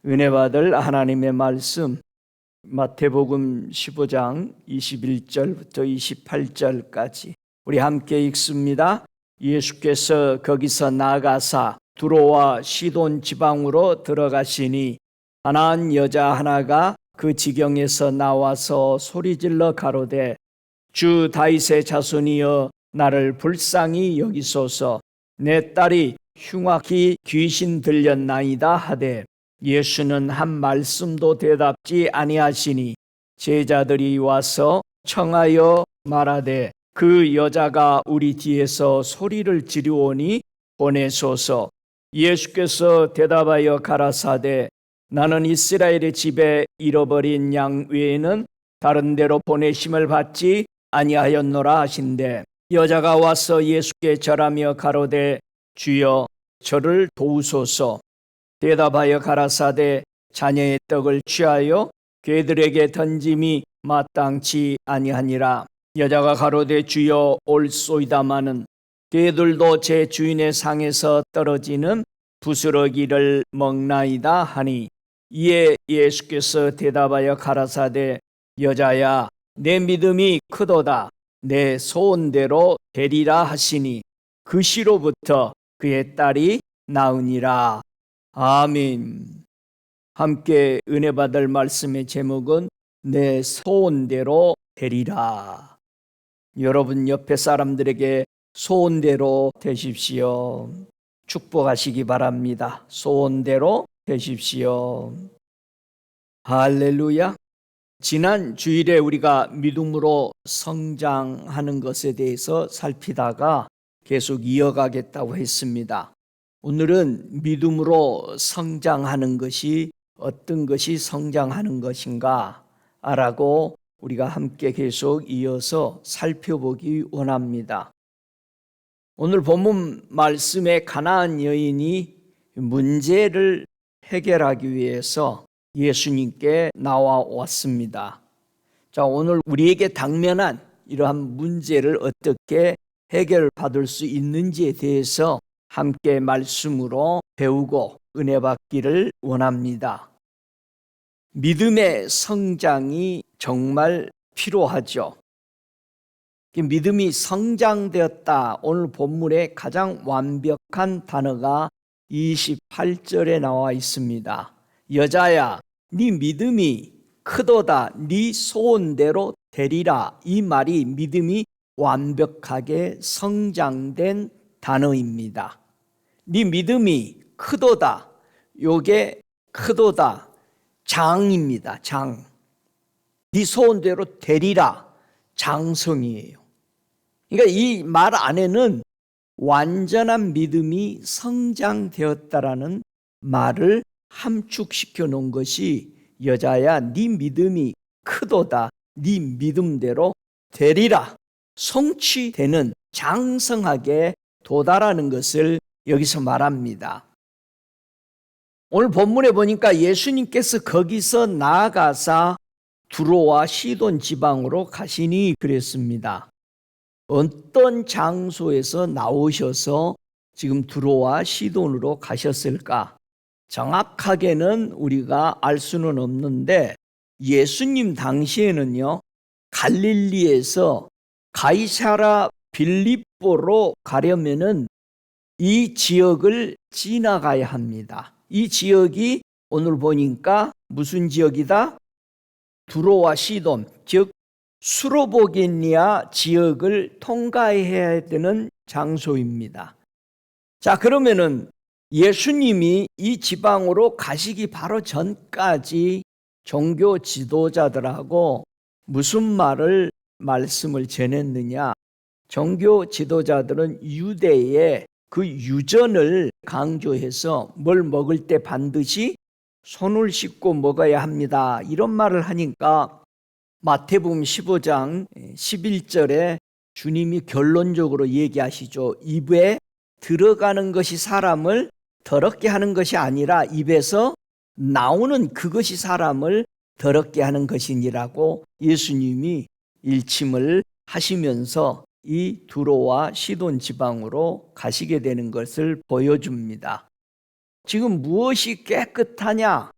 은혜 받을 하나님의 말씀 마태복음 15장 21절부터 28절까지 우리 함께 읽습니다. 예수께서 거기서 나가사 두로와 시돈 지방으로 들어가시니 가나안 여자 하나가 그 지경에서 나와서 소리질러 가로되 주 다윗의 자손이여 나를 불쌍히 여기소서. 내 딸이 흉악히 귀신 들렸나이다 하되 예수는 한 말씀도 대답지 아니하시니 제자들이 와서 청하여 말하되 그 여자가 우리 뒤에서 소리를 지르오니 보내소서. 예수께서 대답하여 가라사대 나는 이스라엘의 집에 잃어버린 양 외에는 다른 데로 보내심을 받지 아니하였노라 하신대 여자가 와서 예수께 절하며 가로되 주여 저를 도우소서. 대답하여 가라사대 자녀의 떡을 취하여 괴들에게 던짐이 마땅치 아니하니라. 여자가 가로되 주여 옳소이다마는 괴들도 제 주인의 상에서 떨어지는 부스러기를 먹나이다 하니 이에 예수께서 대답하여 가라사대 여자야 내 믿음이 크도다. 내 소원대로 되리라 하시니 그 시로부터 그의 딸이 나으니라. 아멘. 함께 은혜 받을 말씀의 제목은 내 소원대로 되리라. 여러분 옆에 사람들에게 소원대로 되십시오. 축복하시기 바랍니다. 소원대로 되십시오. 할렐루야. 지난 주일에 우리가 믿음으로 성장하는 것에 대해서 살피다가 계속 이어가겠다고 했습니다. 오늘은 믿음으로 성장하는 것이 어떤 것이 성장하는 것인가 라고 우리가 함께 계속 이어서 살펴보기 원합니다. 오늘 본문 말씀에 가나안 여인이 문제를 해결하기 위해서 예수님께 나와왔습니다. 자, 오늘 우리에게 당면한 이러한 문제를 어떻게 해결받을 수 있는지에 대해서 함께 말씀으로 배우고 은혜 받기를 원합니다. 믿음의 성장이 정말 필요하죠. 믿음이 성장되었다. 오늘 본문에 가장 완벽한 단어가 28절에 나와 있습니다. 여자야, 네 믿음이 크도다. 네 소원대로 되리라. 이 말이 믿음이 완벽하게 성장된 단어입니다. 네 믿음이 크도다. 요게 크도다. 장입니다. 장. 네 소원대로 되리라. 장성이에요. 그러니까 이 말 안에는 완전한 믿음이 성장되었다라는 말을 함축시켜 놓은 것이 여자야 네 믿음이 크도다. 네 믿음대로 되리라. 성취되는 장성하게 도달하는 것을 여기서 말합니다. 오늘 본문에 보니까 예수님께서 거기서 나아가사 두로와 시돈 지방으로 가시니 그랬습니다. 어떤 장소에서 나오셔서 지금 두로와 시돈으로 가셨을까? 정확하게는 우리가 알 수는 없는데 예수님 당시에는요, 갈릴리에서 가이사랴 빌립보로 가려면은 이 지역을 지나가야 합니다. 이 지역이 오늘 보니까 무슨 지역이다? 두로와 시돈, 즉 수로보게니아 지역을 통과해야 되는 장소입니다. 자, 그러면은 예수님이 이 지방으로 가시기 바로 전까지 종교 지도자들하고 무슨 말씀을 전했느냐? 종교 지도자들은 유대의 그 유전을 강조해서 뭘 먹을 때 반드시 손을 씻고 먹어야 합니다. 이런 말을 하니까 마태복음 15장 11절에 주님이 결론적으로 얘기하시죠. 입에 들어가는 것이 사람을 더럽게 하는 것이 아니라 입에서 나오는 그것이 사람을 더럽게 하는 것이니라고 예수님이 일침을 하시면서 이 두로와 시돈 지방으로 가시게 되는 것을 보여줍니다. 지금 무엇이 깨끗하냐?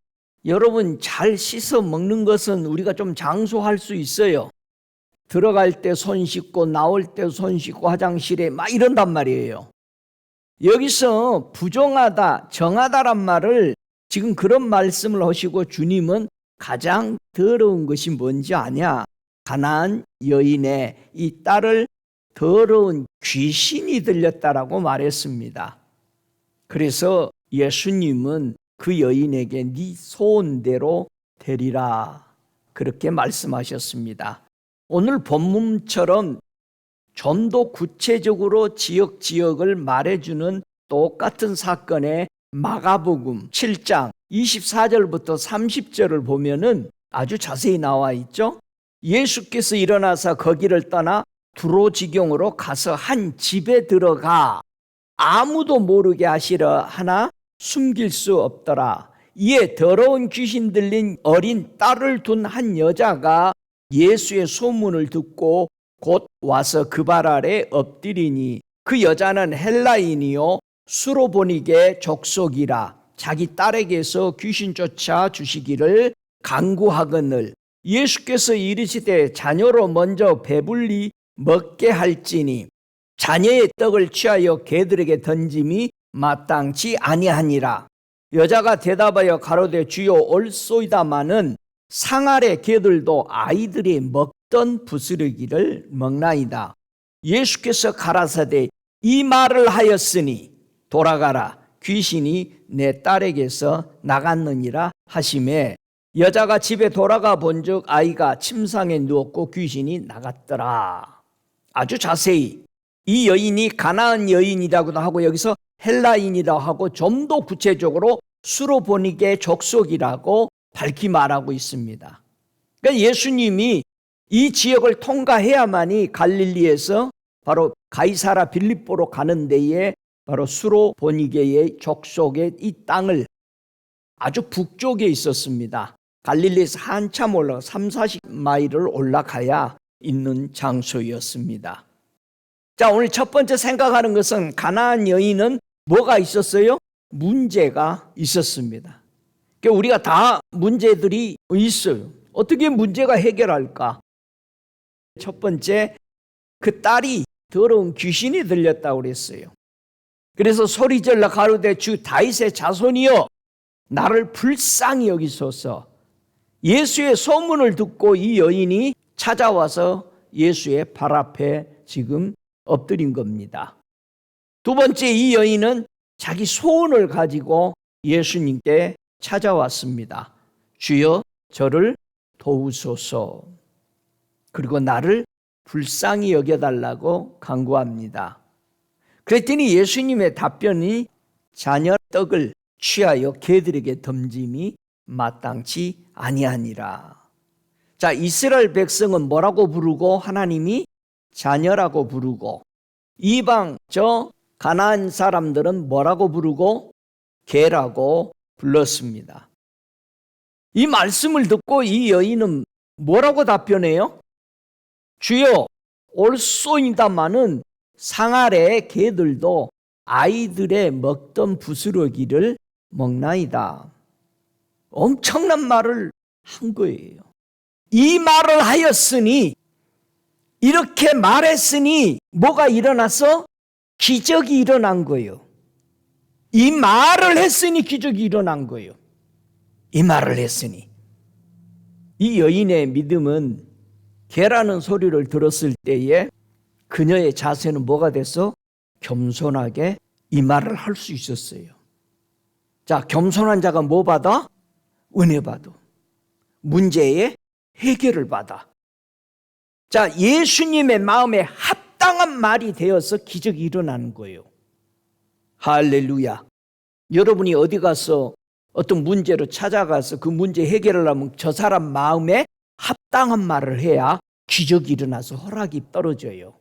여러분, 잘 씻어 먹는 것은 우리가 좀 장수할 수 있어요. 들어갈 때 손 씻고 나올 때 손 씻고 화장실에 막 이런단 말이에요. 여기서 부정하다, 정하다란 말을 지금 그런 말씀을 하시고 주님은 가장 더러운 것이 뭔지 아냐? 가나안 여인의 이 딸을 더러운 귀신이 들렸다라고 말했습니다. 그래서 예수님은 그 여인에게 네 소원대로 되리라 그렇게 말씀하셨습니다. 오늘 본문처럼 좀 더 구체적으로 지역을 말해주는 똑같은 사건의 마가복음 7장 24절부터 30절을 보면은 아주 자세히 나와 있죠. 예수께서 일어나서 거기를 떠나 두로지경으로 가서 한 집에 들어가 아무도 모르게 하시려 하나 숨길 수 없더라. 이에 더러운 귀신 들린 어린 딸을 둔 한 여자가 예수의 소문을 듣고 곧 와서 그 발 아래 엎드리니 그 여자는 헬라인이요 수로보니게 족속이라. 자기 딸에게서 귀신 쫓아 주시기를 간구하거늘 예수께서 이르시되 자녀로 먼저 배불리 먹게 할지니 자녀의 떡을 취하여 개들에게 던짐이 마땅치 아니하니라. 여자가 대답하여 가로되 주여 옳소이다마는 상 아래 개들도 아이들이 먹던 부스러기를 먹나이다. 예수께서 가라사대 이 말을 하였으니 돌아가라 귀신이 내 딸에게서 나갔느니라 하시매 여자가 집에 돌아가 본즉 아이가 침상에 누웠고 귀신이 나갔더라. 아주 자세히 이 여인이 가나안 여인이라고도 하고 여기서 헬라인이라고 하고 좀 더 구체적으로 수로보니게 족속이라고 밝히 말하고 있습니다. 그러니까 예수님이 이 지역을 통과해야만이 갈릴리에서 바로 가이사라 빌립보로 가는 데에 바로 수로보니게의 족속의 이 땅을 아주 북쪽에 있었습니다. 갈릴리에서 한참 올라가 30-40마일을 올라가야 있는 장소였습니다. 자, 오늘 첫 번째 생각하는 것은 가나안 여인은 뭐가 있었어요? 문제가 있었습니다. 그러니까 우리가 다 문제들이 있어요. 어떻게 문제가 해결할까? 첫 번째, 그 딸이 더러운 귀신이 들렸다고 그랬어요. 그래서 소리질러 가로되 주 다윗의 자손이여 나를 불쌍히 여기소서. 예수의 소문을 듣고 이 여인이 찾아와서 예수의 발 앞에 지금 엎드린 겁니다. 두 번째, 이 여인은 자기 소원을 가지고 예수님께 찾아왔습니다. 주여 저를 도우소서. 그리고 나를 불쌍히 여겨달라고 간구합니다. 그랬더니 예수님의 답변이 자녀 떡을 취하여 개들에게 던짐이 마땅치 아니하니라. 자, 이스라엘 백성은 뭐라고 부르고 하나님이 자녀라고 부르고 이방 저 가나안 사람들은 뭐라고 부르고 개라고 불렀습니다. 이 말씀을 듣고 이 여인은 뭐라고 답변해요? 주여 옳소이다마는 상 아래의 개들도 아이들의 먹던 부스러기를 먹나이다. 엄청난 말을 한 거예요. 이 말을 하였으니 이렇게 말했으니 뭐가 일어나서 기적이 일어난 거예요. 이 말을 했으니 기적이 일어난 거예요. 이 말을 했으니. 이 여인의 믿음은 개라는 소리를 들었을 때에 그녀의 자세는 뭐가 돼서 겸손하게 이 말을 할 수 있었어요. 자, 겸손한 자가 뭐 받아? 은혜 받아. 문제의 해결을 받아. 자, 예수님의 마음에 합당한 말이 되어서 기적이 일어나는 거예요. 할렐루야. 여러분이 어디 가서 어떤 문제로 찾아가서 그 문제 해결을 하면 저 사람 마음에 합당한 말을 해야 기적이 일어나서 허락이 떨어져요.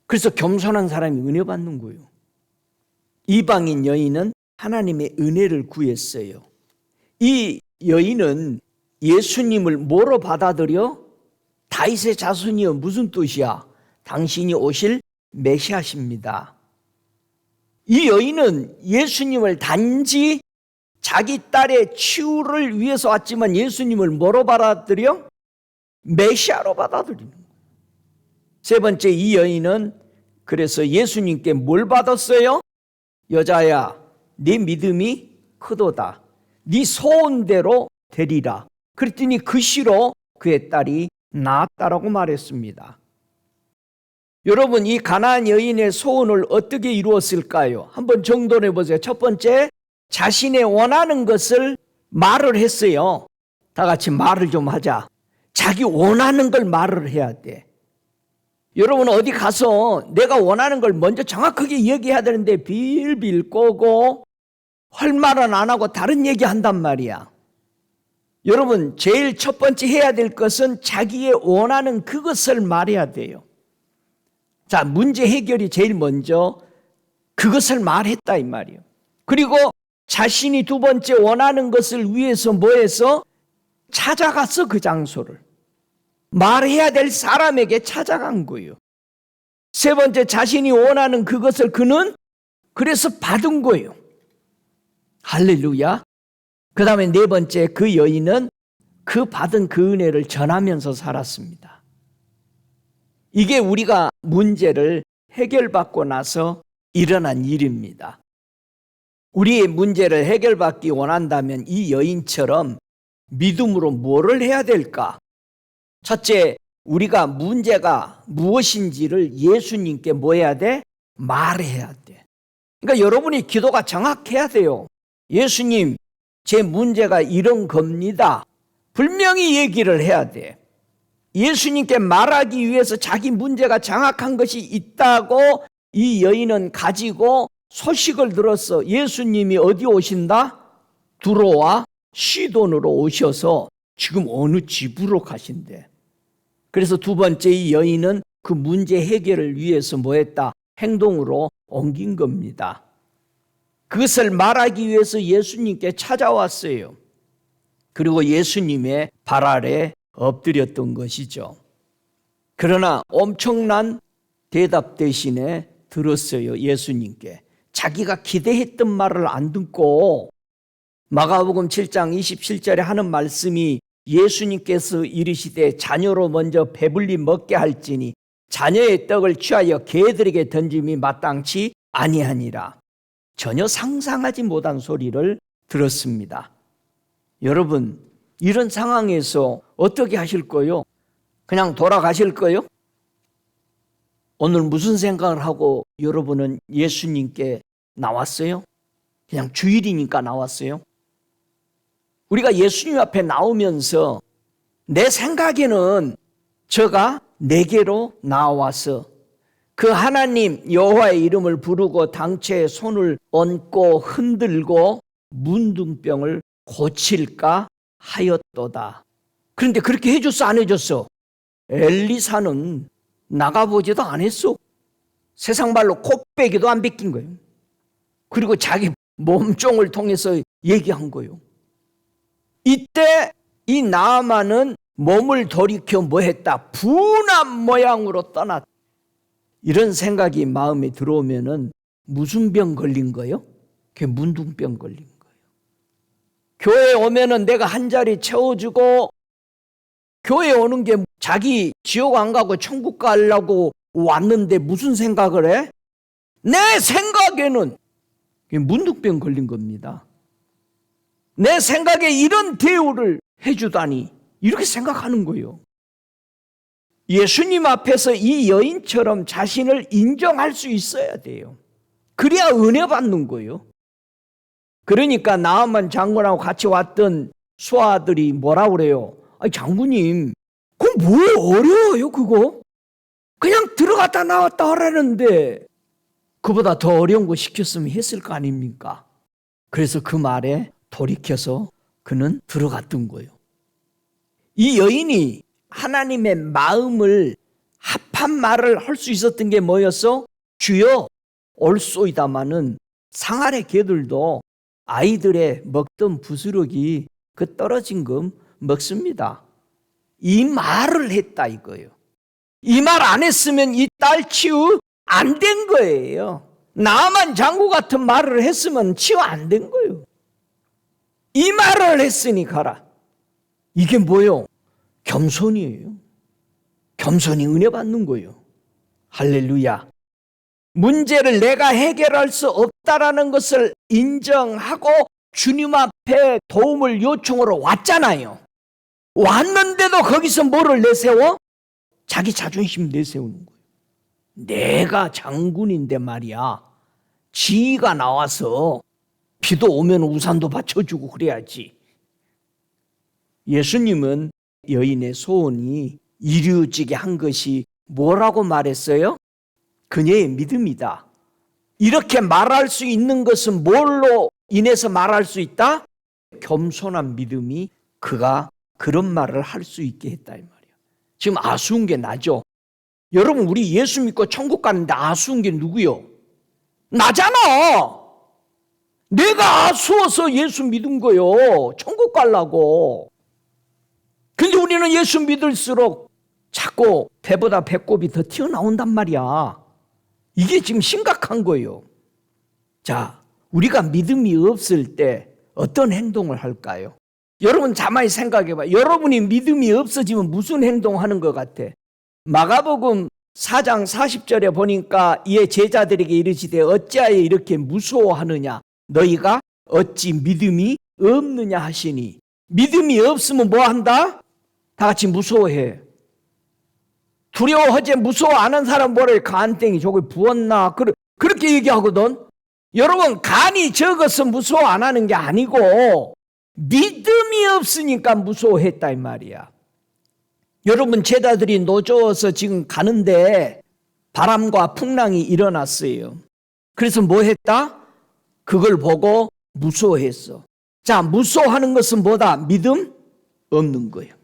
그래서 겸손한 사람이 은혜 받는 거예요. 이방인 여인은 하나님의 은혜를 구했어요. 이 여인은 예수님을 뭐로 받아들여? 다윗의 자손이여 무슨 뜻이야? 당신이 오실 메시아십니다. 이 여인은 예수님을 단지 자기 딸의 치유를 위해서 왔지만 예수님을 뭐로 받아들여? 메시아로 받아들이는 거예요. 세 번째, 이 여인은 그래서 예수님께 뭘 받았어요? 여자야, 네 믿음이 크도다. 네 소원대로 되리라. 그랬더니 그 시로 그의 딸이 나았다라고 말했습니다. 여러분, 이 가나안 여인의 소원을 어떻게 이루었을까요? 한번 정돈해 보세요. 첫 번째, 자신의 원하는 것을 말을 했어요. 다 같이 말을 좀 하자. 자기 원하는 걸 말을 해야 돼. 여러분, 어디 가서 내가 원하는 걸 먼저 정확하게 얘기해야 되는데 빌빌 꼬고 할 말은 안 하고 다른 얘기 한단 말이야. 여러분, 제일 첫 번째 해야 될 것은 자기의 원하는 그것을 말해야 돼요. 자, 문제 해결이 제일 먼저 그것을 말했다 이 말이에요. 그리고 자신이 두 번째 원하는 것을 위해서 뭐해서 찾아갔어. 그 장소를 말해야 될 사람에게 찾아간 거예요. 세 번째, 자신이 원하는 그것을 그는 그래서 받은 거예요. 할렐루야. 그 다음에 네 번째, 그 여인은 그 받은 그 은혜를 전하면서 살았습니다. 이게 우리가 문제를 해결받고 나서 일어난 일입니다. 우리의 문제를 해결받기 원한다면 이 여인처럼 믿음으로 뭐를 해야 될까? 첫째, 우리가 문제가 무엇인지를 예수님께 뭐 해야 돼? 말해야 돼. 그러니까 여러분이 기도가 정확해야 돼요. 예수님, 제 문제가 이런 겁니다. 분명히 얘기를 해야 돼. 예수님께 말하기 위해서 자기 문제가 정확한 것이 있다고 이 여인은 가지고 소식을 들었어. 예수님이 어디 오신다? 두로와 시돈으로 오셔서 지금 어느 집으로 가신대. 그래서 두 번째, 이 여인은 그 문제 해결을 위해서 뭐 했다? 행동으로 옮긴 겁니다. 그것을 말하기 위해서 예수님께 찾아왔어요. 그리고 예수님의 발 아래 엎드렸던 것이죠. 그러나 엄청난 대답 대신에 들었어요. 예수님께 자기가 기대했던 말을 안 듣고 마가복음 7장 27절에 하는 말씀이 예수님께서 이르시되 자녀로 먼저 배불리 먹게 할지니 자녀의 떡을 취하여 개들에게 던짐이 마땅치 아니하니라. 전혀 상상하지 못한 소리를 들었습니다. 여러분, 이런 상황에서 어떻게 하실 거요? 그냥 돌아가실 거요? 오늘 무슨 생각을 하고 여러분은 예수님께 나왔어요? 그냥 주일이니까 나왔어요? 우리가 예수님 앞에 나오면서 내 생각에는 저가 내게로 나와서 그 하나님 여호와의 이름을 부르고 당체에 손을 얹고 흔들고 문둥병을 고칠까 하였도다. 그런데 그렇게 해줬어, 안 해줬어? 엘리사는 나가보지도 안 했어. 세상 말로 코빼기도 안 베낀 거예요. 그리고 자기 몸종을 통해서 얘기한 거예요. 이때 이 나아만은 몸을 돌이켜 뭐 했다? 분한 모양으로 떠났다. 이런 생각이 마음에 들어오면은 무슨 병 걸린 거예요? 그게 문둥병 걸린 거예요. 교회에 오면은 내가 한 자리 채워주고, 교회에 오는 게 자기 지옥 안 가고 천국 가려고 왔는데 무슨 생각을 해? 내 생각에는 그게 문둥병 걸린 겁니다. 내 생각에 이런 대우를 해주다니, 이렇게 생각하는 거예요. 예수님 앞에서 이 여인처럼 자신을 인정할 수 있어야 돼요. 그래야 은혜 받는 거예요. 그러니까 나아만 장군하고 같이 왔던 수하들이 뭐라 그래요? 아니, 장군님, 그거 뭐 어려워요, 그거? 그냥 들어갔다 나왔다 하라는데 그보다 더 어려운 거 시켰으면 했을 거 아닙니까? 그래서 그 말에 돌이켜서 그는 들어갔던 거예요. 이 여인이 하나님의 마음을 합한 말을 할 수 있었던 게 뭐였어? 주여 올소이다마는 상아래 개들도 아이들의 먹던 부스러기 그 떨어진 금 먹습니다. 이 말을 했다 이거예요. 이 말 안 했으면 이 딸 치유 안 된 거예요. 나만 장구 같은 말을 했으면 치유 안 된 거예요. 이 말을 했으니 가라. 이게 뭐예요? 겸손이에요. 겸손이 은혜 받는 거예요. 할렐루야. 문제를 내가 해결할 수 없다라는 것을 인정하고 주님 앞에 도움을 요청하러 왔잖아요. 왔는데도 거기서 뭐를 내세워? 자기 자존심 내세우는 거예요. 내가 장군인데 말이야. 지가 나와서 비도 오면 우산도 받쳐주고 그래야지. 예수님은 여인의 소원이 이루어지게 한 것이 뭐라고 말했어요? 그녀의 믿음이다. 이렇게 말할 수 있는 것은 뭘로 인해서 말할 수 있다? 겸손한 믿음이 그가 그런 말을 할 수 있게 했다 이 말이야. 지금 아쉬운 게 나죠? 여러분, 우리 예수 믿고 천국 가는데 아쉬운 게 누구요? 나잖아. 내가 아쉬워서 예수 믿은 거요. 천국 가려고. 근데 우리는 예수 믿을수록 자꾸 배보다 배꼽이 더 튀어나온단 말이야. 이게 지금 심각한 거예요. 자, 우리가 믿음이 없을 때 어떤 행동을 할까요? 여러분 가만히 생각해봐요. 여러분이 믿음이 없어지면 무슨 행동하는 것 같아? 마가복음 4장 40절에 보니까 이에 제자들에게 이르시되 어찌하여 이렇게 무서워하느냐? 너희가 어찌 믿음이 없느냐 하시니. 믿음이 없으면 뭐 한다? 다 같이 무서워해. 두려워하지 무서워 안 하는 사람 뭐래? 간땡이 저거 부었나? 그렇게 얘기하거든. 여러분, 간이 적어서 무서워 안 하는 게 아니고 믿음이 없으니까 무서워했다 이 말이야. 여러분, 제자들이 노져서 지금 가는데 바람과 풍랑이 일어났어요. 그래서 뭐 했다? 그걸 보고 무서워했어. 자, 무서워하는 것은 뭐다? 믿음 없는 거예요.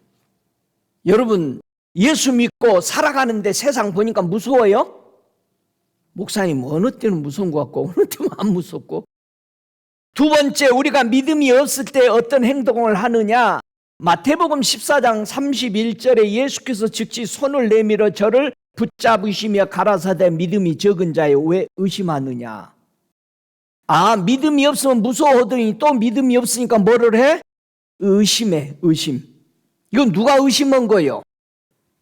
여러분, 예수 믿고 살아가는데 세상 보니까 무서워요? 목사님, 어느 때는 무서운 것 같고 어느 때는 안 무섭고. 두 번째, 우리가 믿음이 없을 때 어떤 행동을 하느냐? 마태복음 14장 31절에 예수께서 즉시 손을 내밀어 저를 붙잡으시며 가라사대 믿음이 적은 자여 왜 의심하느냐? 아, 믿음이 없으면 무서워하더니 또 믿음이 없으니까 뭐를 해? 의심해, 의심. 이건 누가 의심한 거예요?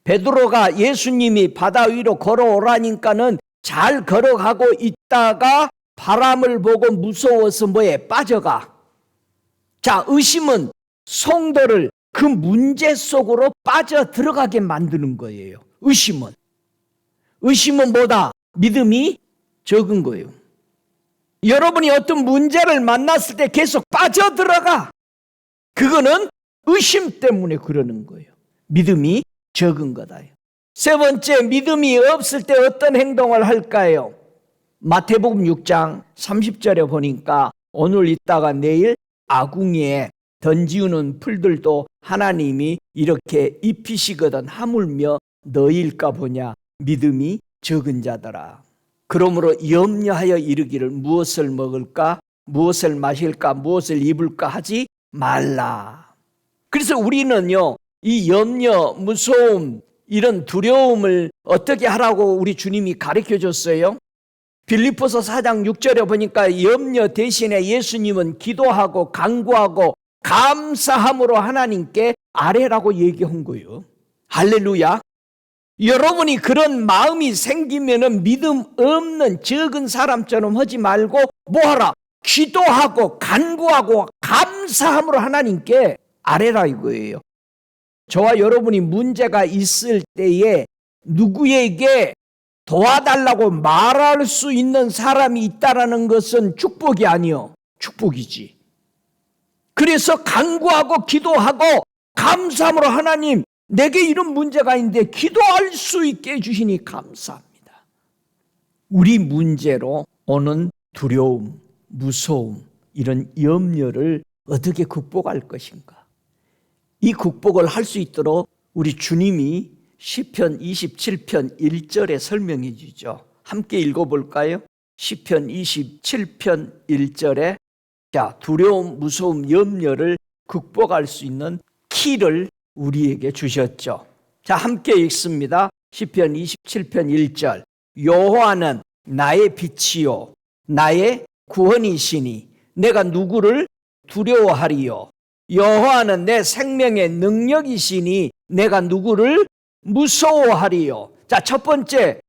베드로가 예수님이 바다 위로 걸어오라니까는 잘 걸어가고 있다가 바람을 보고 무서워서 뭐에 빠져가. 자, 의심은 성도를 그 문제 속으로 빠져 들어가게 만드는 거예요. 의심은 뭐다? 믿음이 적은 거예요. 여러분이 어떤 문제를 만났을 때 계속 빠져들어가. 그거는 의심 때문에 그러는 거예요. 믿음이 적은 거다. 세 번째, 믿음이 없을 때 어떤 행동을 할까요? 마태복음 6장 30절에 보니까 오늘 있다가 내일 아궁이에 던지우는 풀들도 하나님이 이렇게 입히시거든 하물며 너희일까 보냐 믿음이 적은 자더라. 그러므로 염려하여 이르기를 무엇을 먹을까 무엇을 마실까 무엇을 입을까 하지 말라. 그래서 우리는요, 이 염려, 무서움, 이런 두려움을 어떻게 하라고 우리 주님이 가르쳐 줬어요? 빌립보서 4장 6절에 보니까 염려 대신에 예수님은 기도하고 간구하고 감사함으로 하나님께 아뢰라고 얘기한 거예요. 할렐루야. 여러분이 그런 마음이 생기면은 믿음 없는 적은 사람처럼 하지 말고 뭐하라? 기도하고 간구하고 감사함으로 하나님께 아뢰라 이거예요. 저와 여러분이 문제가 있을 때에 누구에게 도와달라고 말할 수 있는 사람이 있다라는 것은 축복이 아니요, 축복이지. 그래서 간구하고 기도하고 감사함으로 하나님, 내게 이런 문제가 있는데 기도할 수 있게 해주시니 감사합니다. 우리 문제로 오는 두려움, 무서움, 이런 염려를 어떻게 극복할 것인가? 이 극복을 할 수 있도록 우리 주님이 시편 27편 1절에 설명해 주죠. 함께 읽어볼까요? 시편 27편 1절에 자, 두려움, 무서움, 염려를 극복할 수 있는 키를 우리에게 주셨죠. 자, 함께 읽습니다. 시편 27편 1절. 여호와는 나의 빛이요 나의 구원이시니 내가 누구를 두려워하리요? 여호와는 내 생명의 능력이시니 내가 누구를 무서워하리요? 자, 첫 번째,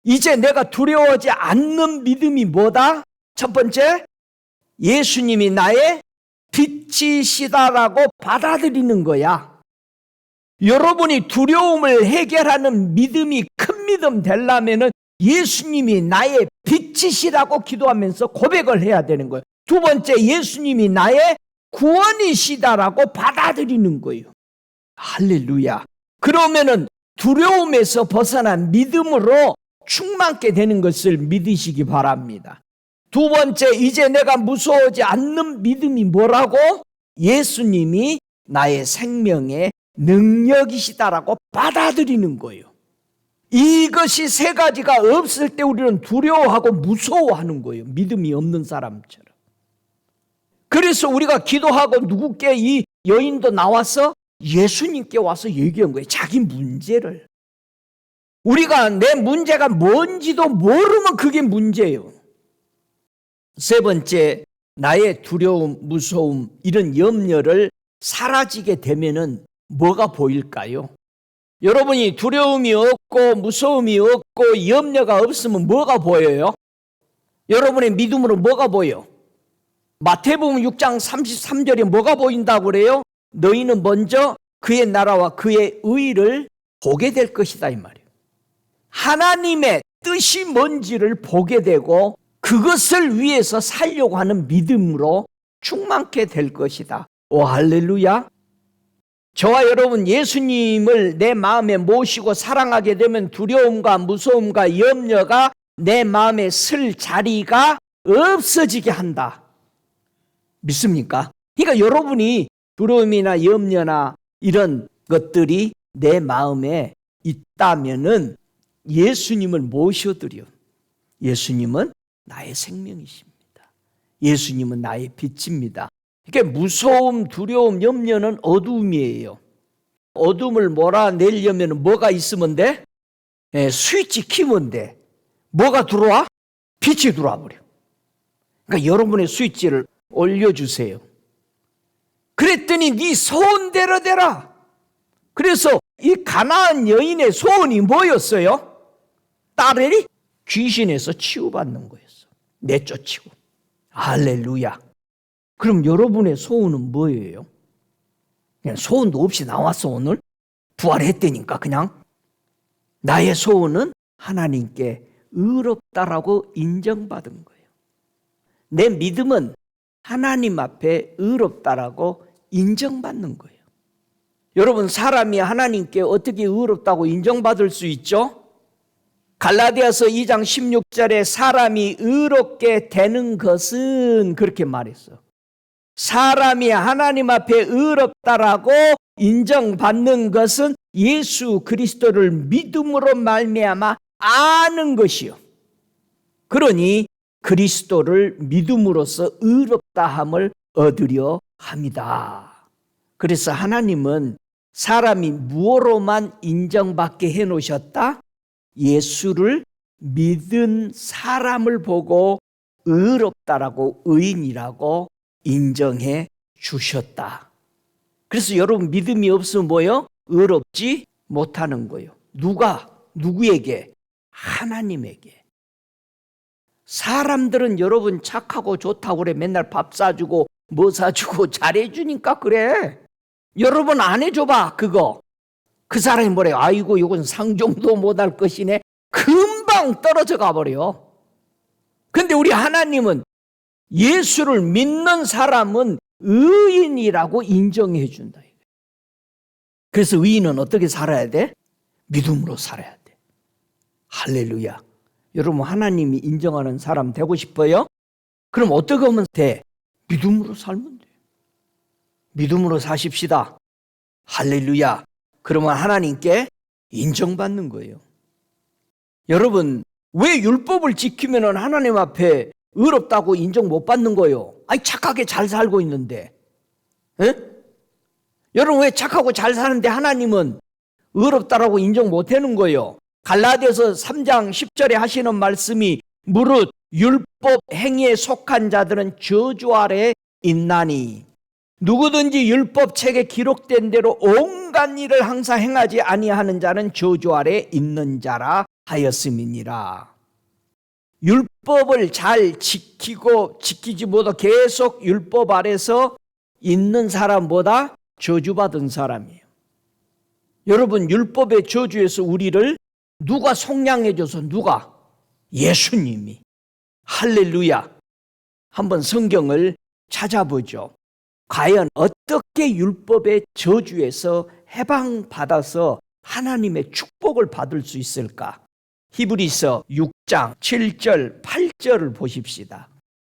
이제 내가 두려워하지 않는 믿음이 뭐다? 첫 번째, 예수님이 나의 빛이시다라고 받아들이는 거야. 여러분이 두려움을 해결하는 믿음이 큰 믿음 되려면 예수님이 나의 빛이시라고 기도하면서 고백을 해야 되는 거예요. 두 번째, 예수님이 나의 구원이시다라고 받아들이는 거예요. 할렐루야. 그러면은 두려움에서 벗어난 믿음으로 충만케 되는 것을 믿으시기 바랍니다. 두 번째, 이제 내가 무서워하지 않는 믿음이 뭐라고? 예수님이 나의 생명의 능력이시다라고 받아들이는 거예요. 이것이 세 가지가 없을 때 우리는 두려워하고 무서워하는 거예요. 믿음이 없는 사람처럼. 그래서 우리가 기도하고 누구께 이 여인도 나와서 예수님께 와서 얘기한 거예요. 자기 문제를. 우리가 내 문제가 뭔지도 모르면 그게 문제예요. 세 번째, 나의 두려움, 무서움, 이런 염려를 사라지게 되면은 뭐가 보일까요? 여러분이 두려움이 없고 무서움이 없고 염려가 없으면 뭐가 보여요? 여러분의 믿음으로 뭐가 보여? 마태복음 6장 33절에 뭐가 보인다고 그래요? 너희는 먼저 그의 나라와 그의 의를 보게 될 것이다, 이 말이에요. 하나님의 뜻이 뭔지를 보게 되고 그것을 위해서 살려고 하는 믿음으로 충만케 될 것이다. 오, 할렐루야. 저와 여러분, 예수님을 내 마음에 모시고 사랑하게 되면 두려움과 무서움과 염려가 내 마음에 쓸 자리가 없어지게 한다. 믿습니까? 그러니까 여러분이 두려움이나 염려나 이런 것들이 내 마음에 있다면은 예수님을 모셔드려. 예수님은 나의 생명이십니다. 예수님은 나의 빛입니다. 이게 무서움, 두려움, 염려는 어두움이에요. 어둠을 몰아내려면 뭐가 있으면 돼? 스위치 키면 돼. 뭐가 들어와? 빛이 들어와 버려. 그러니까 여러분의 스위치를 올려주세요. 그랬더니 네 소원대로 되라. 그래서 이 가나안 여인의 소원이 뭐였어요? 딸이 귀신에서 치유받는 거였어. 내쫓이고. 할렐루야. 그럼 여러분의 소원은 뭐예요? 그냥 소원도 없이 나왔어. 오늘 부활했다니까. 그냥 나의 소원은 하나님께 의롭다라고 인정받은 거예요. 내 믿음은 하나님 앞에 의롭다라고 인정받는 거예요. 여러분, 사람이 하나님께 어떻게 의롭다고 인정받을 수 있죠? 갈라디아서 2장 16절에 사람이 의롭게 되는 것은 그렇게 말했어. 사람이 하나님 앞에 의롭다라고 인정받는 것은 예수 그리스도를 믿음으로 말미암아 아는 것이요. 그러니 그리스도를 믿음으로써 의롭다함을 얻으려 합니다. 그래서 하나님은 사람이 무엇으로만 인정받게 해놓으셨다? 예수를 믿은 사람을 보고 의롭다라고, 의인이라고 인정해 주셨다. 그래서 여러분, 믿음이 없으면 뭐예요? 의롭지 못하는 거예요. 누구에게? 하나님에게. 사람들은 여러분 착하고 좋다고 그래. 맨날 밥 사주고 뭐 사주고 잘해주니까 그래. 여러분 안 해줘봐 그거. 그 사람이 뭐래요? 아이고 이건 상종도 못할 것이네. 금방 떨어져 가버려. 근데 우리 하나님은 예수를 믿는 사람은 의인이라고 인정해 준다. 그래서 의인은 어떻게 살아야 돼? 믿음으로 살아야 돼. 할렐루야. 여러분, 하나님이 인정하는 사람 되고 싶어요? 그럼 어떻게 하면 돼? 믿음으로 살면 돼. 믿음으로 사십시다. 할렐루야. 그러면 하나님께 인정받는 거예요. 여러분, 왜 율법을 지키면 하나님 앞에 의롭다고 인정 못 받는 거예요? 아니, 착하게 잘 살고 있는데. 에? 여러분, 왜 착하고 잘 사는데 하나님은 의롭다라고 인정 못 하는 거예요? 갈라디아서 3장 10절에 하시는 말씀이 무릇 율법 행위에 속한 자들은 저주 아래에 있나니. 누구든지 율법책에 기록된 대로 온갖 일을 항상 행하지 아니하는 자는 저주 아래 있는 자라 하였음이니라. 율법을 잘 지키고 지키지 못하고 계속 율법 아래서 있는 사람보다 저주받은 사람이에요. 여러분, 율법의 저주에서 우리를 누가 속량해줘서? 누가? 예수님이. 할렐루야. 한번 성경을 찾아보죠. 과연 어떻게 율법의 저주에서 해방받아서 하나님의 축복을 받을 수 있을까? 히브리서 6장 7절 8절을 보십시다.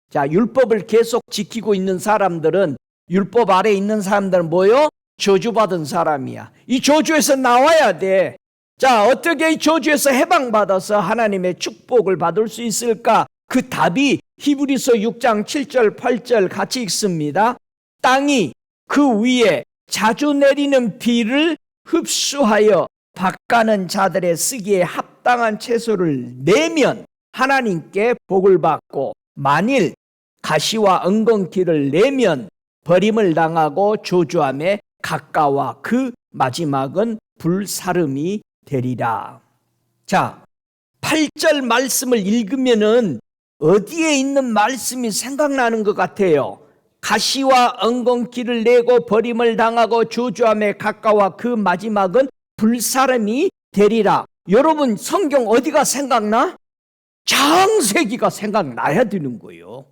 자, 율법을 계속 지키고 있는 사람들은, 율법 아래 있는 사람들은 뭐요? 저주받은 사람이야. 이 저주에서 나와야 돼. 자, 어떻게 이 저주에서 해방받아서 하나님의 축복을 받을 수 있을까? 그 답이 히브리서 6장 7절 8절 같이 읽습니다. 땅이 그 위에 자주 내리는 비를 흡수하여 밭가는 자들의 쓰기에 합당한 채소를 내면 하나님께 복을 받고, 만일 가시와 엉겅퀴를 내면 버림을 당하고 저주함에 가까워 그 마지막은 불사름이 되리라. 자, 8절 말씀을 읽으면은 어디에 있는 말씀이 생각나는 것 같아요. 가시와 엉겅퀴를 내고 버림을 당하고 저주함에 가까워 그 마지막은 불사름이 되리라. 여러분, 성경 어디가 생각나? 창세기가 생각나야 되는 거예요.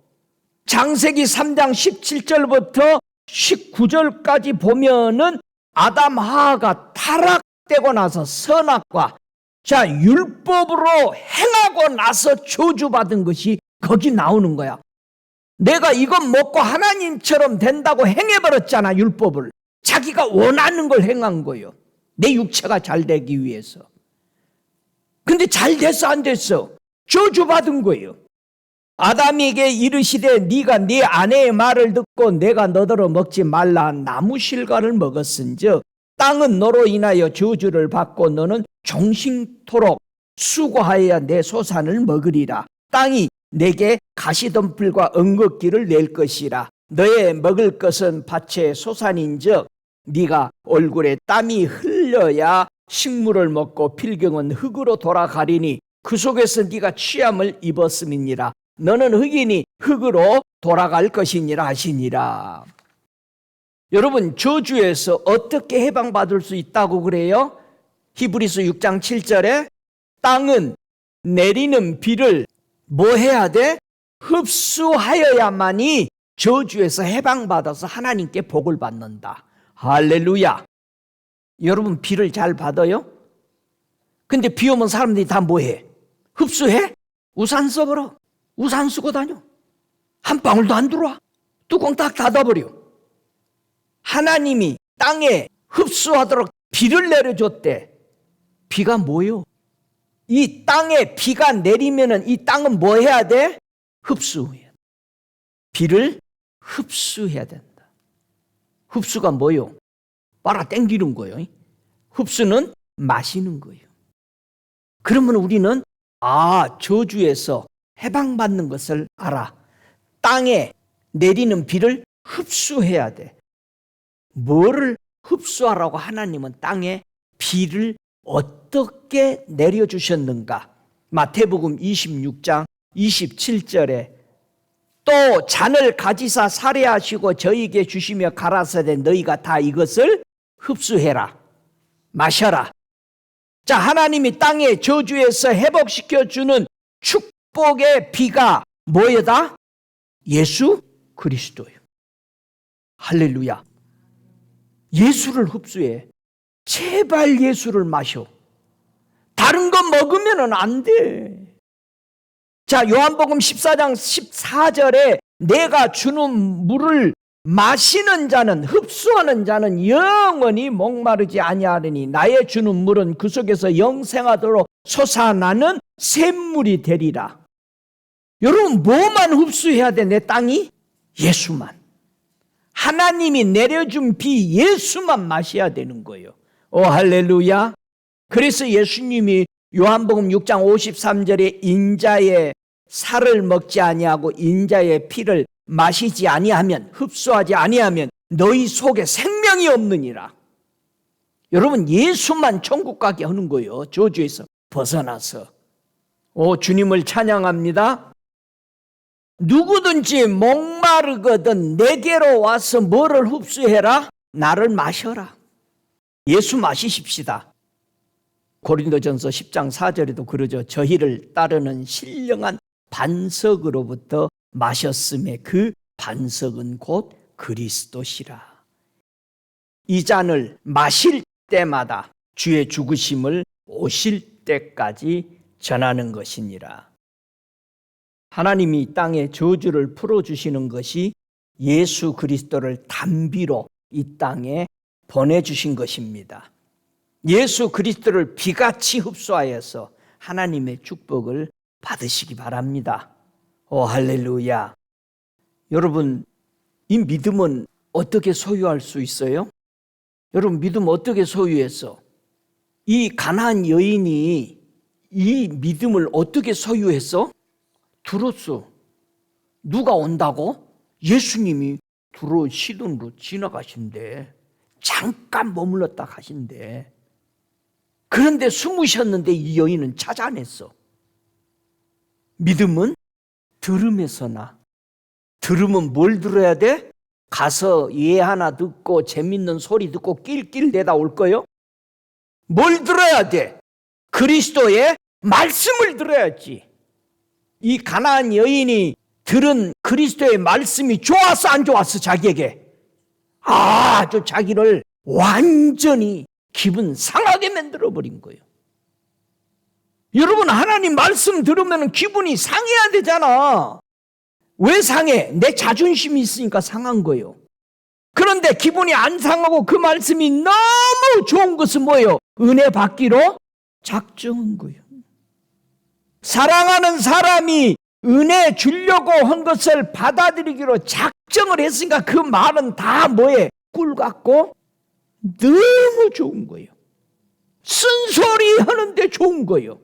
창세기 3장 17절부터 19절까지 보면은 아담 하하가 타락되고 나서 선악과, 자, 율법으로 행하고 나서 저주받은 것이 거기 나오는 거야. 내가 이것 먹고 하나님처럼 된다고 행해버렸잖아, 율법을. 자기가 원하는 걸 행한 거예요. 내 육체가 잘 되기 위해서. 근데 잘 됐어, 안 됐어? 저주받은 거예요. 아담에게 이르시되 네가 네 아내의 말을 듣고 내가 너더러 먹지 말라 한 나무 실과를 먹었은즉 땅은 너로 인하여 저주를 받고 너는 종신토록 수고하여야 내 소산을 먹으리라. 땅이 내게 가시덤불과 엉겅퀴를 낼 것이라. 너의 먹을 것은 밭의 소산인즉 네가 얼굴에 땀이 흘려야 식물을 먹고 필경은 흙으로 돌아가리니 그 속에서 네가 취함을 입었음이니라. 너는 흙이니 흙으로 돌아갈 것이니라 하시니라. 여러분, 저주에서 어떻게 해방받을 수 있다고 그래요? 히브리서 6장 7절에 땅은 내리는 비를 뭐 해야 돼? 흡수하여야만이 저주에서 해방받아서 하나님께 복을 받는다. 할렐루야. 여러분, 비를 잘 받아요? 근데 비 오면 사람들이 다 뭐 해? 흡수해? 우산 써버려. 우산 쓰고 다녀. 한 방울도 안 들어와. 뚜껑 딱 닫아버려. 하나님이 땅에 흡수하도록 비를 내려줬대. 비가 뭐요? 이 땅에 비가 내리면은 이 땅은 뭐 해야 돼? 흡수해야 돼. 비를 흡수해야 된다. 흡수가 뭐요? 빨아 당기는 거예요. 흡수는 마시는 거예요. 그러면 우리는 저주에서 해방받는 것을 알아. 땅에 내리는 비를 흡수해야 돼. 뭐를 흡수하라고 하나님은 땅에 비를 어떻게 내려주셨는가? 마태복음 26장 27절에 또 잔을 가지사 살해하시고 저희에게 주시며 가라사대 너희가 다 이것을 흡수해라. 마셔라. 자, 하나님이 땅의 저주에서 회복시켜주는 축복의 비가 뭐여다? 예수 그리스도예요. 할렐루야. 예수를 흡수해. 제발 예수를 마셔. 다른 거 먹으면 안 돼. 자, 요한복음 14장 14절에 내가 주는 물을 마시는 자는, 흡수하는 자는 영원히 목마르지 아니하리니 나의 주는 물은 그 속에서 영생하도록 솟아나는 샘물이 되리라. 여러분, 뭐만 흡수해야 돼? 내 땅이? 예수만. 하나님이 내려준 비 예수만 마셔야 되는 거예요. 할렐루야. 그래서 예수님이 요한복음 6장 53절에 인자의 살을 먹지 아니하고 인자의 피를 마시지 아니하면, 흡수하지 아니하면 너희 속에 생명이 없느니라. 여러분, 예수만 천국 가게 하는 거예요. 저주에서 벗어나서. 주님을 찬양합니다. 누구든지 목마르거든 내게로 와서 뭐를 흡수해라? 나를 마셔라. 예수 마시십시다. 고린도전서 10장 4절에도 그러죠. 저희를 따르는 신령한 반석으로부터 마셨음에 그 반석은 곧 그리스도시라. 이 잔을 마실 때마다 주의 죽으심을 오실 때까지 전하는 것이니라. 하나님이 땅에 저주를 풀어주시는 것이 예수 그리스도를 단비로 이 땅에 보내주신 것입니다. 예수 그리스도를 비같이 흡수하여서 하나님의 축복을 받으시기 바랍니다. 할렐루야. 여러분, 이 믿음은 어떻게 소유할 수 있어요? 여러분, 믿음 어떻게 소유했어? 이 가나안 여인이 이 믿음을 어떻게 소유했어? 들었어. 누가 온다고? 예수님이 두로 시돈으로 지나가신대. 잠깐 머물렀다 가신대. 그런데 숨으셨는데 이 여인은 찾아냈어. 믿음은 들음에서나. 들으면 뭘 들어야 돼? 가서 예 하나 듣고 재밌는 소리 듣고 낄낄대다 올 거요? 뭘 들어야 돼? 그리스도의 말씀을 들어야지. 이 가나안 여인이 들은 그리스도의 말씀이 좋았어, 안 좋았어, 자기에게? 아주 자기를 완전히 기분 상하게 만들어버린 거예요. 여러분, 하나님 말씀 들으면 기분이 상해야 되잖아. 왜 상해? 내 자존심이 있으니까 상한 거예요. 그런데 기분이 안 상하고 그 말씀이 너무 좋은 것은 뭐예요? 은혜 받기로 작정한 거예요. 사랑하는 사람이 은혜 주려고 한 것을 받아들이기로 작정을 했으니까 그 말은 다 뭐예요? 꿀 같고 너무 좋은 거예요. 쓴소리 하는데 좋은 거예요.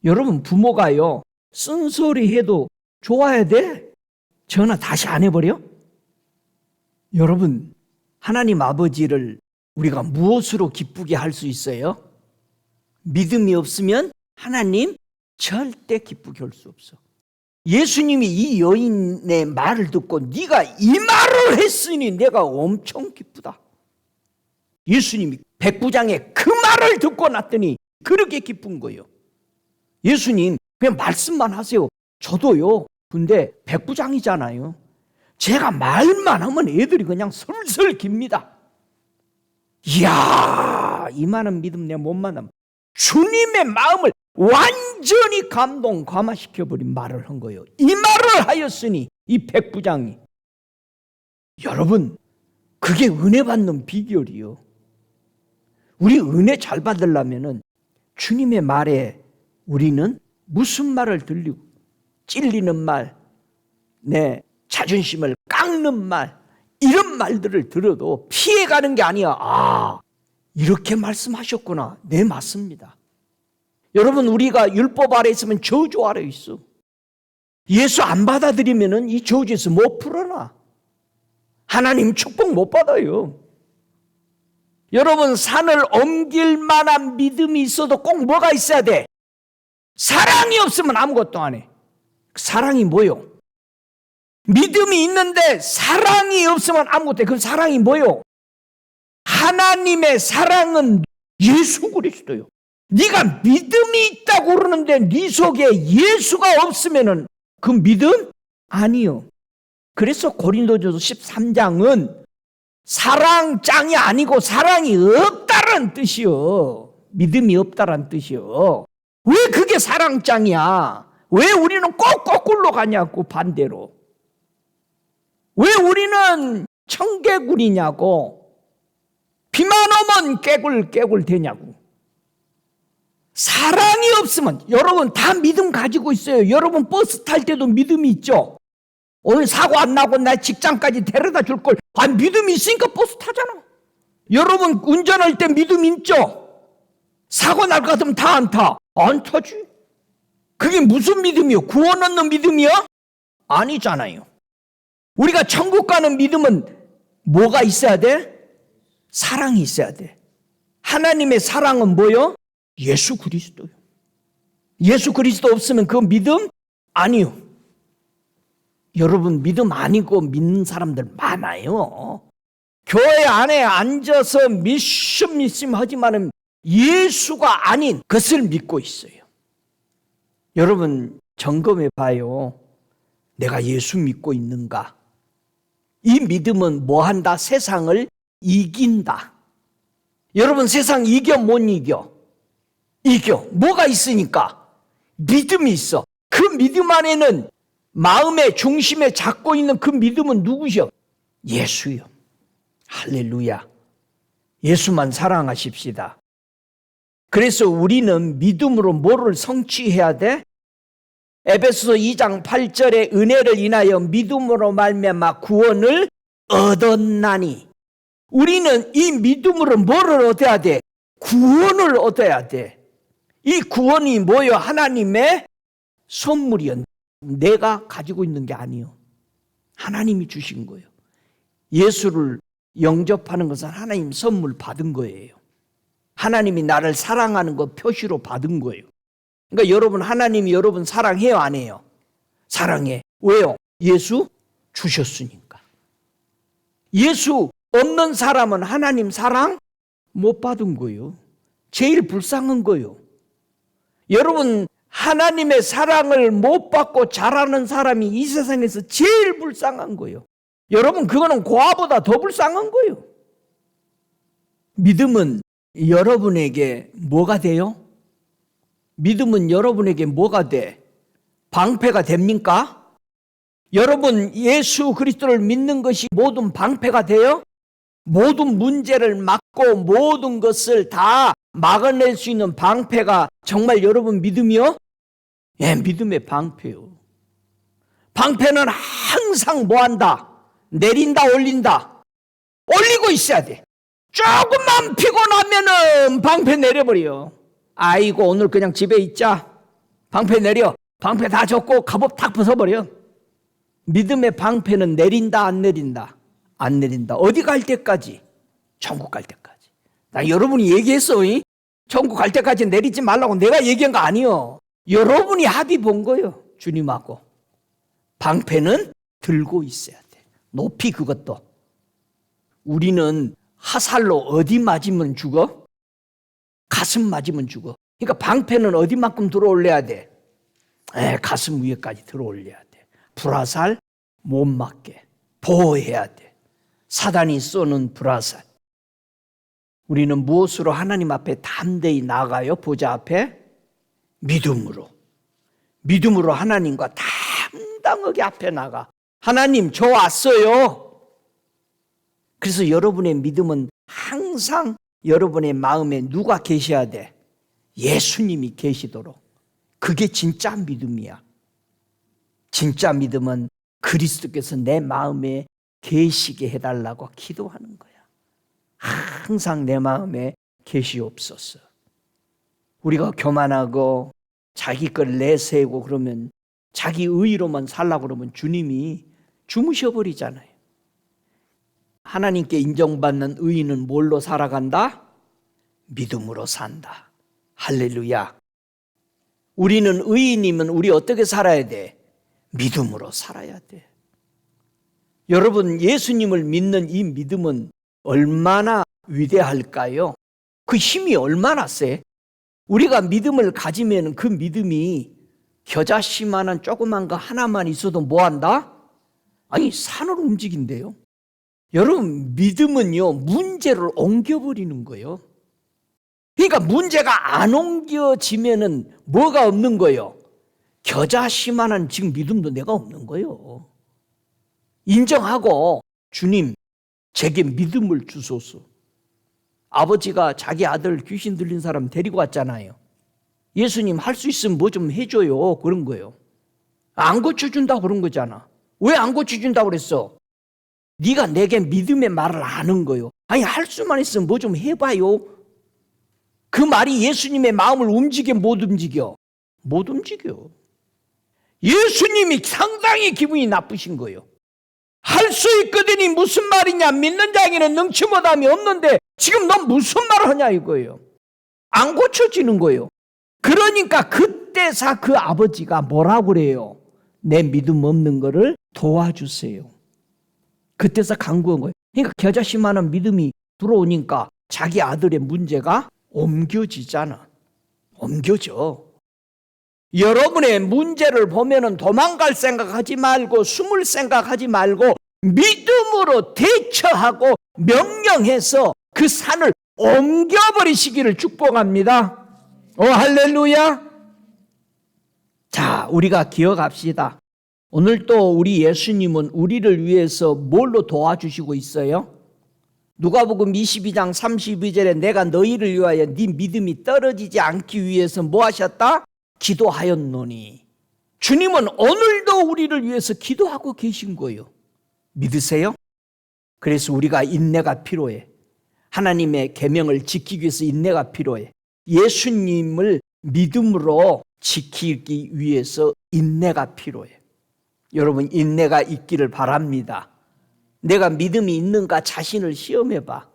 여러분, 부모가요, 쓴소리 해도 좋아야 돼? 전화 다시 안 해버려? 여러분, 하나님 아버지를 우리가 무엇으로 기쁘게 할 수 있어요? 믿음이 없으면 하나님 절대 기쁘게 할 수 없어. 예수님이 이 여인의 말을 듣고 네가 이 말을 했으니 내가 엄청 기쁘다. 예수님이 백부장의 그 말을 듣고 났더니 그렇게 기쁜 거예요. 예수님 그냥 말씀만 하세요. 저도요. 근데 백부장이잖아요. 제가 말만 하면 애들이 그냥 슬슬 깁니다. 이야, 이만한 믿음 내가 못 만나면 주님의 마음을 완전히 감화시켜버린 말을 한 거예요. 이 말을 하였으니 이 백부장이. 여러분, 그게 은혜 받는 비결이요. 우리 은혜 잘 받으려면은 주님의 말에 우리는 무슨 말을 들리고 찔리는 말, 내 자존심을 깎는 말, 이런 말들을 들어도 피해가는 게 아니야. 아, 이렇게 말씀하셨구나. 네, 맞습니다. 여러분, 우리가 율법 아래 있으면 저주 아래 있어. 예수 안 받아들이면 이 저주에서 못 풀어나. 하나님 축복 못 받아요. 여러분, 산을 옮길 만한 믿음이 있어도 꼭 뭐가 있어야 돼? 사랑이 없으면 아무것도 안 해. 사랑이 뭐요? 믿음이 있는데 사랑이 없으면 아무것도 해. 그 사랑이 뭐요? 하나님의 사랑은 예수 그리스도요. 네가 믿음이 있다고 그러는데 네 속에 예수가 없으면 그 믿음? 아니요. 그래서 고린도전서 13장은 사랑장이 아니고 사랑이 없다는 뜻이요. 믿음이 없다는 뜻이요. 왜 그게 사랑장이야? 왜 우리는 꼭 거꾸로 가냐고, 반대로. 왜 우리는 청개구리냐고. 비만 오면 깨굴깨굴 되냐고. 사랑이 없으면, 여러분 다 믿음 가지고 있어요. 여러분 버스 탈 때도 믿음이 있죠. 오늘 사고 안 나고 나 직장까지 데려다 줄 걸. 믿음이 있으니까 버스 타잖아. 여러분 운전할 때 믿음 있죠? 사고 날 것 같으면 다 안 타. 안 타지. 그게 무슨 믿음이요? 구원 얻는 믿음이야? 아니잖아요. 우리가 천국 가는 믿음은 뭐가 있어야 돼? 사랑이 있어야 돼. 하나님의 사랑은 뭐요? 예수 그리스도요. 예수 그리스도 없으면 그 믿음 아니요. 여러분 믿음 아니고 믿는 사람들 많아요. 교회 안에 앉아서 미심 하지만은 예수가 아닌 것을 믿고 있어요. 여러분 점검해 봐요. 내가 예수 믿고 있는가? 이 믿음은 뭐 한다? 세상을 이긴다. 여러분 세상 이겨 못 이겨? 이겨. 뭐가 있으니까? 믿음이 있어. 그 믿음 안에는 마음의 중심에 잡고 있는 그 믿음은 누구시여? 예수요. 할렐루야. 예수만 사랑하십시다. 그래서 우리는 믿음으로 뭐를 성취해야 돼? 에베소서 2장 8절에 은혜를 인하여 믿음으로 말미암아 구원을 얻었나니. 우리는 이 믿음으로 뭐를 얻어야 돼? 구원을 얻어야 돼. 이 구원이 뭐요? 하나님의 선물이요. 내가 가지고 있는 게 아니요. 하나님이 주신 거예요. 예수를 영접하는 것은 하나님 선물 받은 거예요. 하나님이 나를 사랑하는 거 표시로 받은 거예요. 그러니까 여러분 하나님이 여러분 사랑해요 안 해요? 사랑해. 왜요? 예수 주셨으니까. 예수 없는 사람은 하나님 사랑 못 받은 거예요. 제일 불쌍한 거예요. 여러분 하나님의 사랑을 못 받고 자라는 사람이 이 세상에서 제일 불쌍한 거예요. 여러분 그거는 고아보다 더 불쌍한 거예요. 믿음은 여러분에게 뭐가 돼요? 믿음은 여러분에게 뭐가 돼? 방패가 됩니까? 여러분 예수 그리스도를 믿는 것이 모든 방패가 돼요? 모든 문제를 막고 모든 것을 다 막아낼 수 있는 방패가 정말 여러분 믿음이요? 예, 믿음의 방패요. 방패는 항상 뭐한다? 내린다 올린다. 올리고 있어야 돼. 조금만 피곤하면은 방패 내려버려. 아이고 오늘 그냥 집에 있자. 방패 내려. 방패 다 젖고 갑옷 탁 벗어버려. 믿음의 방패는 내린다 안 내린다? 안 내린다. 어디 갈 때까지? 천국 갈 때까지. 나 여러분이 얘기했어. 천국 갈 때까지 내리지 말라고 내가 얘기한 거 아니요. 여러분이 합의 본 거예요. 주님하고. 방패는 들고 있어야 돼. 높이 그것도. 우리는 화살로 어디 맞으면 죽어? 가슴 맞으면 죽어. 그러니까 방패는 어디만큼 들어올려야 돼? 가슴 위에까지 들어올려야 돼. 불화살 못 맞게 보호해야 돼. 사단이 쏘는 불화살. 우리는 무엇으로 하나님 앞에 담대히 나가요? 보좌 앞에? 믿음으로. 믿음으로 하나님과 당당하게 앞에 나가. 하나님 저 왔어요. 그래서 여러분의 믿음은 항상 여러분의 마음에 누가 계셔야 돼? 예수님이 계시도록. 그게 진짜 믿음이야. 진짜 믿음은 그리스도께서 내 마음에 계시게 해달라고 기도하는 거야. 항상 내 마음에 계시옵소서. 우리가 교만하고 자기 걸 내세우고 그러면 자기 의로만 살라고 그러면 주님이 주무셔버리잖아요. 하나님께 인정받는 의인은 뭘로 살아간다? 믿음으로 산다. 할렐루야. 우리는 의인이면 우리 어떻게 살아야 돼? 믿음으로 살아야 돼. 여러분 예수님을 믿는 이 믿음은 얼마나 위대할까요? 그 힘이 얼마나 세? 우리가 믿음을 가지면 그 믿음이 겨자씨만한 조그만 거 하나만 있어도 뭐한다? 아니 산을 움직인대요. 여러분 믿음은요 문제를 옮겨버리는 거예요. 그러니까 문제가 안 옮겨지면은 뭐가 없는 거예요? 겨자씨만한 지금 믿음도 내가 없는 거예요. 인정하고 주님 제게 믿음을 주소서. 아버지가 자기 아들 귀신 들린 사람 데리고 왔잖아요. 예수님 할 수 있으면 뭐 좀 해줘요. 그런 거예요. 안 고쳐준다고 그런 거잖아. 왜 안 고쳐준다고 그랬어? 네가 내게 믿음의 말을 아는 거예요. 아니 할 수만 있으면 뭐 좀 해봐요. 그 말이 예수님의 마음을 움직여 못 움직여? 못 움직여. 예수님이 상당히 기분이 나쁘신 거예요. 할 수 있거든이 무슨 말이냐? 믿는 자에게는 능치 못함이 없는데 지금 너 무슨 말을 하냐 이거예요. 안 고쳐지는 거예요. 그러니까 그때서 그 아버지가 뭐라고 그래요? 내 믿음 없는 거를 도와주세요. 그때서 간구한 거예요. 그러니까 겨자씨만한 믿음이 들어오니까 자기 아들의 문제가 옮겨지잖아. 옮겨져. 여러분의 문제를 보면은 도망갈 생각하지 말고 숨을 생각하지 말고 믿음으로 대처하고 명령해서 그 산을 옮겨버리시기를 축복합니다. 할렐루야. 자, 우리가 기억합시다. 오늘 또 우리 예수님은 우리를 위해서 뭘로 도와주시고 있어요? 누가복음 22장 32절에 내가 너희를 위하여 네 믿음이 떨어지지 않기 위해서 뭐 하셨다? 기도하였노니. 주님은 오늘도 우리를 위해서 기도하고 계신 거예요. 믿으세요? 그래서 우리가 인내가 필요해. 하나님의 계명을 지키기 위해서 인내가 필요해. 예수님을 믿음으로 지키기 위해서 인내가 필요해. 여러분, 인내가 있기를 바랍니다. 내가 믿음이 있는가 자신을 시험해봐.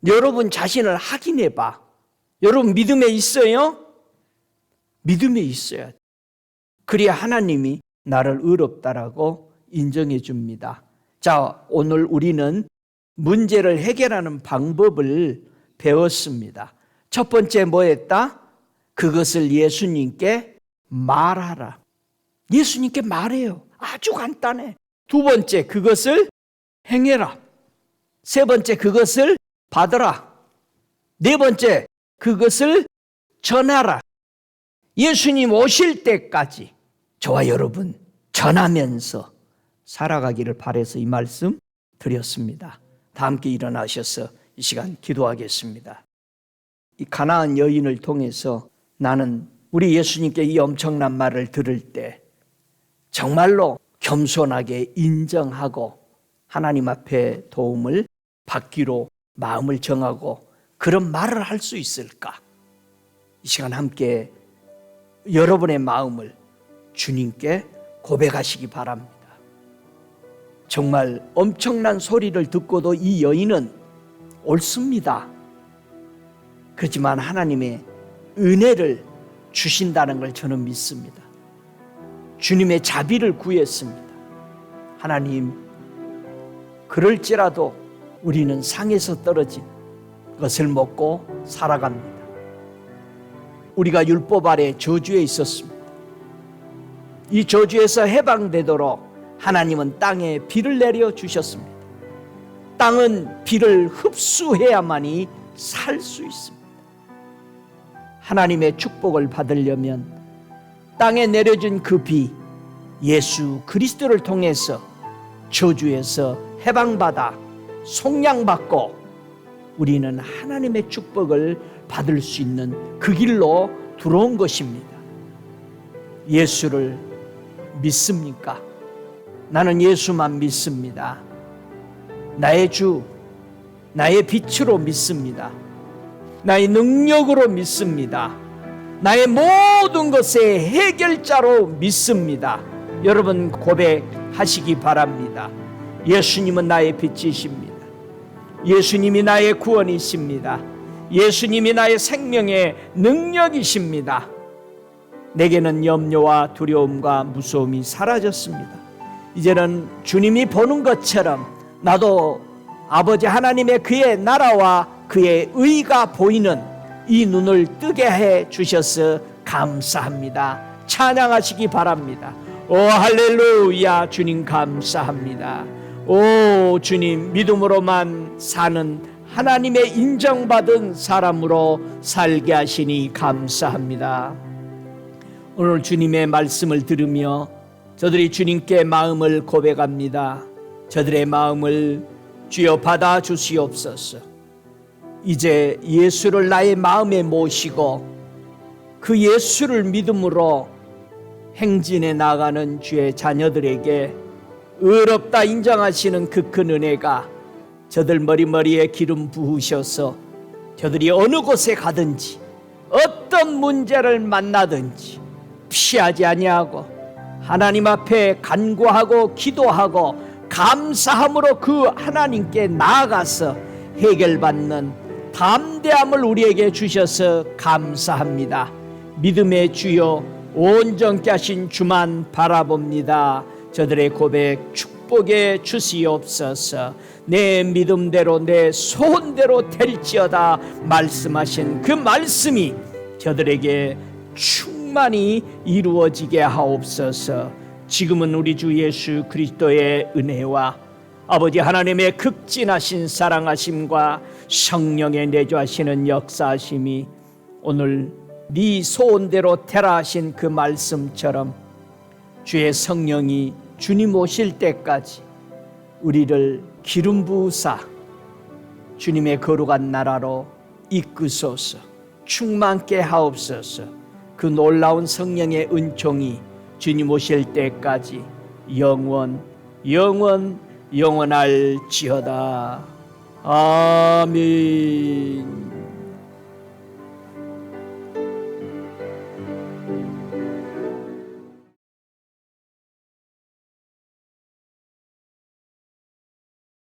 여러분 자신을 확인해봐. 여러분 믿음에 있어요? 믿음에 있어야 돼. 그래야 하나님이 나를 의롭다라고 인정해 줍니다. 자, 오늘 우리는 문제를 해결하는 방법을 배웠습니다. 첫 번째 뭐였다? 그것을 예수님께 말하라. 예수님께 말해요. 아주 간단해. 두 번째, 그것을 행해라. 세 번째, 그것을 받으라. 네 번째, 그것을 전하라. 예수님 오실 때까지 저와 여러분 전하면서 살아가기를 바라서 이 말씀 드렸습니다. 다 함께 일어나셔서 이 시간 기도하겠습니다. 이 가나안 여인을 통해서 나는 우리 예수님께 이 엄청난 말을 들을 때 정말로 겸손하게 인정하고 하나님 앞에 도움을 받기로 마음을 정하고 그런 말을 할 수 있을까? 이 시간 함께 여러분의 마음을 주님께 고백하시기 바랍니다. 정말 엄청난 소리를 듣고도 이 여인은 옳습니다. 그렇지만 하나님의 은혜를 주신다는 걸 저는 믿습니다. 주님의 자비를 구했습니다. 하나님, 그럴지라도 우리는 상에서 떨어진 것을 먹고 살아갑니다. 우리가 율법 아래 저주에 있었습니다. 이 저주에서 해방되도록 하나님은 땅에 비를 내려 주셨습니다. 땅은 비를 흡수해야만이 살 수 있습니다. 하나님의 축복을 받으려면 땅에 내려진 그 비, 예수 그리스도를 통해서 저주에서 해방받아 속량받고 우리는 하나님의 축복을 받을 수 있는 그 길로 들어온 것입니다. 예수를 믿습니까? 나는 예수만 믿습니다. 나의 주, 나의 빛으로 믿습니다. 나의 능력으로 믿습니다. 나의 모든 것의 해결자로 믿습니다. 여러분 고백하시기 바랍니다. 예수님은 나의 빛이십니다. 예수님이 나의 구원이십니다. 예수님이 나의 생명의 능력이십니다. 내게는 염려와 두려움과 무서움이 사라졌습니다. 이제는 주님이 보는 것처럼 나도 아버지 하나님의 그의 나라와 그의 의가 보이는 이 눈을 뜨게 해 주셔서 감사합니다. 찬양하시기 바랍니다. 오 할렐루야. 주님 감사합니다. 오 주님, 믿음으로만 사는 하나님의 인정받은 사람으로 살게 하시니 감사합니다. 오늘 주님의 말씀을 들으며 저들이 주님께 마음을 고백합니다. 저들의 마음을 주여 받아 주시옵소서. 이제 예수를 나의 마음에 모시고 그 예수를 믿음으로 행진해 나가는 주의 자녀들에게 의롭다 인정하시는 그 큰 은혜가 저들 머리머리에 기름 부으셔서 저들이 어느 곳에 가든지 어떤 문제를 만나든지 피하지 아니하고 하나님 앞에 간구하고 기도하고 감사함으로 그 하나님께 나아가서 해결받는 담대함을 우리에게 주셔서 감사합니다. 믿음의 주여 온전케 하신 주만 바라봅니다. 저들의 고백 축복해 주시옵소서. 내 믿음대로 내 소원대로 될지어다 말씀하신 그 말씀이 저들에게 충만히 이루어지게 하옵소서. 지금은 우리 주 예수 그리스도의 은혜와 아버지 하나님의 극진하신 사랑하심과 성령의 내주하시는 역사하심이 오늘 네 소원대로 되라 하신 그 말씀처럼 주의 성령이 주님 오실 때까지 우리를 기름 부으사 주님의 거룩한 나라로 이끄소서. 충만케 하옵소서. 그 놀라운 성령의 은총이 주님 오실 때까지 영원할지어다. 아멘.